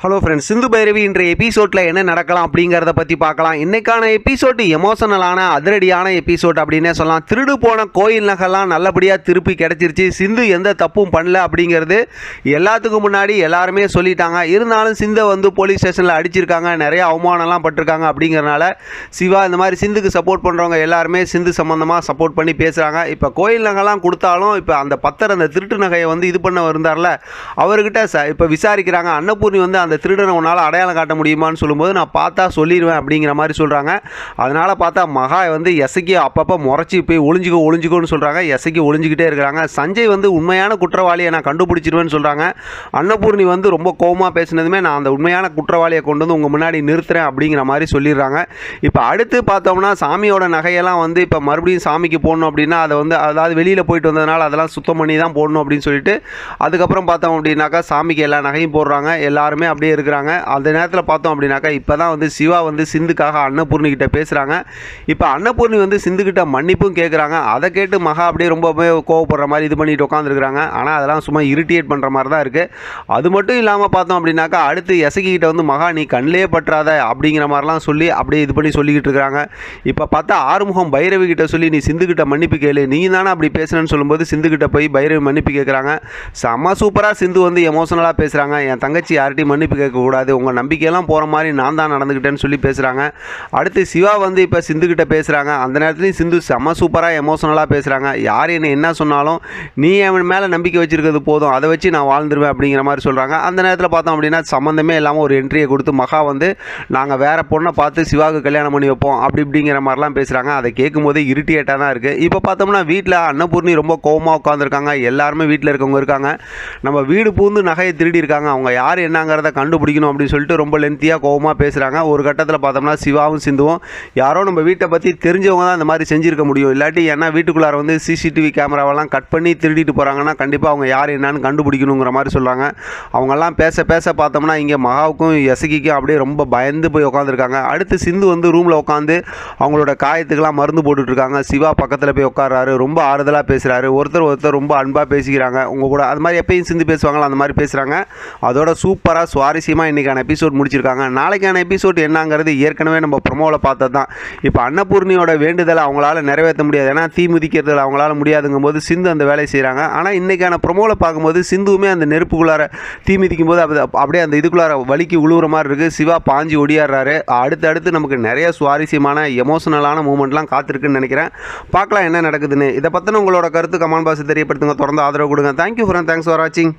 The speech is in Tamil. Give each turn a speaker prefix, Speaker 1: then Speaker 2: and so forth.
Speaker 1: ஹலோ ஃப்ரெண்ட்ஸ், சிந்து பைரவி என்ற எபிசோடில் என்ன நடக்கலாம் அப்படிங்கிறத பற்றி பார்க்கலாம். இன்றைக்கான எபிசோடு எமோஷனலான அதிரடியான எபிசோட் அப்படின்னே சொல்லலாம். திருடு போன கோயில் நகைலாம் நல்லபடியாக திருப்பி கிடச்சிருச்சு. சிந்து எந்த தப்பும் பண்ணல அப்படிங்கிறது எல்லாத்துக்கும் முன்னாடி எல்லாருமே சொல்லிட்டாங்க. இருந்தாலும் சிந்தை போலீஸ் ஸ்டேஷனில் அடிச்சிருக்காங்க, நிறைய அவமானம்லாம் பட்டிருக்காங்க. அப்படிங்கிறனால சிவா இந்த மாதிரி சிந்துக்கு சப்போர்ட் பண்ணுறவங்க எல்லாருமே சிந்து சம்மந்தமாக சப்போர்ட் பண்ணி பேசுகிறாங்க. இப்போ கோயில் நகைலாம் கொடுத்தாலும் இப்போ அந்த பத்தர் அந்த திருட்டு நகையை இது பண்ண இருந்தார்ல, அவர்கிட்ட இப்போ விசாரிக்கிறாங்க. அன்னபூர்ணி அந்த திருடனை உன்னால் அடையாளம் காட்ட முடியுமான்னு சொல்லும்போது நான் பார்த்தா சொல்லிடுவேன் அப்படிங்கிற மாதிரி சொல்கிறாங்க. அதனால் பார்த்தா மகா எசைக்கு அப்பப்போ முறைச்சி போய் ஒளிஞ்சிக்கோன்னு சொல்கிறாங்க. எசைக்கு ஒளிஞ்சிக்கிட்டே இருக்கிறாங்க. சஞ்சய் உண்மையான குற்றவாளியை நான் கண்டுபிடிச்சிருவேன்னு சொல்கிறாங்க. அன்னபூர்ணி ரொம்ப கோபமாக பேசினதுமே நான் அந்த உண்மையான குற்றவாளியை கொண்டு உங்கள் முன்னாடி நிறுத்துறேன் அப்படிங்கிற மாதிரி சொல்லிடுறாங்க. இப்போ அடுத்து பார்த்தோம்னா சாமியோட நகையெல்லாம் இப்போ மறுபடியும் சாமிக்கு போடணும் அப்படின்னா அதை அதாவது வெளியில் போயிட்டு வந்ததுனால அதெல்லாம் சுத்தம் பண்ணி தான் போடணும் அப்படின்னு சொல்லிட்டு அதுக்கப்புறம் பார்த்தோம் அப்படின்னாக்கா சாமிக்கு எல்லா நகையும் போடுறாங்க. எல்லாருமே அப்படியே இருக்கிறாங்க. அந்த நேரத்தில் பார்த்தோம் அப்படின்னாக்கா இப்போ தான் சிவா சிந்துக்காக அன்னபூர்ணி கிட்ட பேசுகிறாங்க. இப்போ அன்னபூர்ணி சிந்துக்கிட்ட மன்னிப்பும் கேட்குறாங்க. அதை கேட்டு மகா அப்படியே ரொம்பவே கோவப்படுற மாதிரி இது பண்ணிட்டு உட்காந்துருக்குறாங்க. ஆனால் அதெல்லாம் சும்மா இரிட்டேட் பண்ணுற மாதிரி தான் இருக்குது. அது மட்டும் இல்லாமல் பார்த்தோம் அப்படின்னாக்கா அடுத்து எசகிக்கிட்ட மகா நீ கண்ணிலே பற்றாத அப்படிங்கிற மாதிரிலாம் சொல்லி அப்படியே இது பண்ணி சொல்லிக்கிட்டு இருக்கிறாங்க. இப்போ பார்த்தா ஆறுமுகம் பைரவி கிட்ட சொல்லி நீ சிந்துக்கிட்ட மன்னிப்பு கேளு, நீ தானே அப்படி பேசுனேன்னு சொல்லும்போது சிந்துக்கிட்ட போய் பைரவி மன்னிப்பு கேட்குறாங்க. செம்ம சூப்பராக சிந்து எமோஷனலாக பேசுகிறாங்க. என் தங்கச்சி யார்கிட்டையும் மன்னிப்பு கேட்கக்கூடாது, உங்கள் நம்பிக்கையெல்லாம் போகிற மாதிரி நான் தான் நடந்துக்கிட்டேன்னு சொல்லி பேசுகிறாங்க. அடுத்து சிவா இப்போ சிந்துக்கிட்ட பேசுகிறாங்க. அந்த நேரத்துலையும் சிந்து செம்ம சூப்பராக எமோஷனலாக பேசுகிறாங்க. யார் என்ன சொன்னாலும் நீ அவன் மேலே நம்பிக்கை வச்சுருக்கிறது போதும், அதை வச்சு நான் வாழ்ந்துருவேன் அப்படிங்கிற மாதிரி சொல்கிறாங்க. அந்த நேரத்தில் பார்த்தோம் அப்படின்னா சம்மந்தமே இல்லாமல் ஒரு என்ட்ரியை கொடுத்து மகா நாங்கள் வேறு பொண்ணை பார்த்து சிவாவுக்கு கல்யாணம் பண்ணி வைப்போம் அப்படி இப்படிங்கிற மாதிரிலாம் பேசுகிறாங்க. அதை கேட்கும்போது இரிட்டேட்டாக தான் இருக்குது. இப்போ பார்த்தோம்னா வீட்டில் அன்னபூர்ணி ரொம்ப கோவமாக உட்காந்துருக்காங்க. எல்லாருமே வீட்டில் இருக்கவங்க இருக்காங்க. நம்ம வீடு பூந்து நகையை திருடி இருக்காங்க, அவங்க யார் என்னங்கிறத கண்டுபிடிக்கணும் அப்படின்னு சொல்லிட்டு ரொம்ப லென்த்தியாக கோவமாக பேசுகிறாங்க. ஒரு கட்டத்தில் பார்த்தோம்னா சிவாவும் சிந்துவும் யாரோ நம்ம வீட்டை பற்றி தெரிஞ்சவங்க தான் இந்த மாதிரி செஞ்சுருக்க முடியும், இல்லாட்டி ஏன்னா வீட்டுக்குள்ளார சிசிடிவி கேமராவெல்லாம் கட் பண்ணி திருடிட்டு போகிறாங்கன்னா கண்டிப்பாக அவங்க யார் என்னன்னு கண்டுபிடிக்கணுங்கிற மாதிரி சொல்கிறாங்க. அவங்கெல்லாம் பேச பேச பார்த்தோம்னா இங்கே மகாவுக்கும் எசகிக்கும் அப்படியே ரொம்ப பயந்து போய் உட்காந்துருக்காங்க. அடுத்து சிந்து ரூமில் உட்காந்து அவங்களோட காயத்துக்கெல்லாம் மருந்து போட்டுட்ருக்காங்க. சிவா பக்கத்தில் போய் உட்காராரு, ரொம்ப ஆறுதலாக பேசுகிறாரு. ஒருத்தர் ரொம்ப அன்பாக பேசிக்கிறாங்க. உங்கள் கூட அது மாதிரி எப்பயும் சிந்து பேசுவாங்களோ அந்த மாதிரி பேசுகிறாங்க. அதோட சூப்பராக சுவாரஸ்யமாக இன்றைக்கான எபிசோட் முடிச்சிருக்காங்க. நாளைக்கான எபிசோட் என்னங்கிறது ஏற்கனவே நம்ம ப்ரொமோவில் பார்த்தது தான். இப்போ அன்னபூர்ணியோட வேண்டுதலை அவங்களால நிறைவேற்ற முடியாது, ஏன்னா தீ மிதிக்கிறதுல அவங்களால முடியாதுங்கும் போது சிந்து அந்த வேலையை செய்கிறாங்க. ஆனால் இன்றைக்கான ப்ரொமோவில் பார்க்கும்போது சிந்துவுமே அந்த நெருப்புக்குள்ளார தீ மிதிக்கும் போது அப்படியே அந்த இதுக்குள்ளார வலிக்கு உழுவுற மாதிரி இருக்குது. சிவா பாஞ்சி ஒடியாடுறாரு. அடுத்து நமக்கு நிறைய சுவாரஸ்யமான எமோஷனலான மூமெண்ட்லாம் காத்திருக்குன்னு நினைக்கிறேன். பார்க்கலாம் என்ன நடக்குதுன்னு. இதை பற்றின உங்களோட கருத்து கமெண்ட் பாக்ஸில் தெரியப்படுத்துங்க. தொடர்ந்து ஆதரவு கொடுங்க. தேங்க்யூ ஃபார் வாட்சிங்.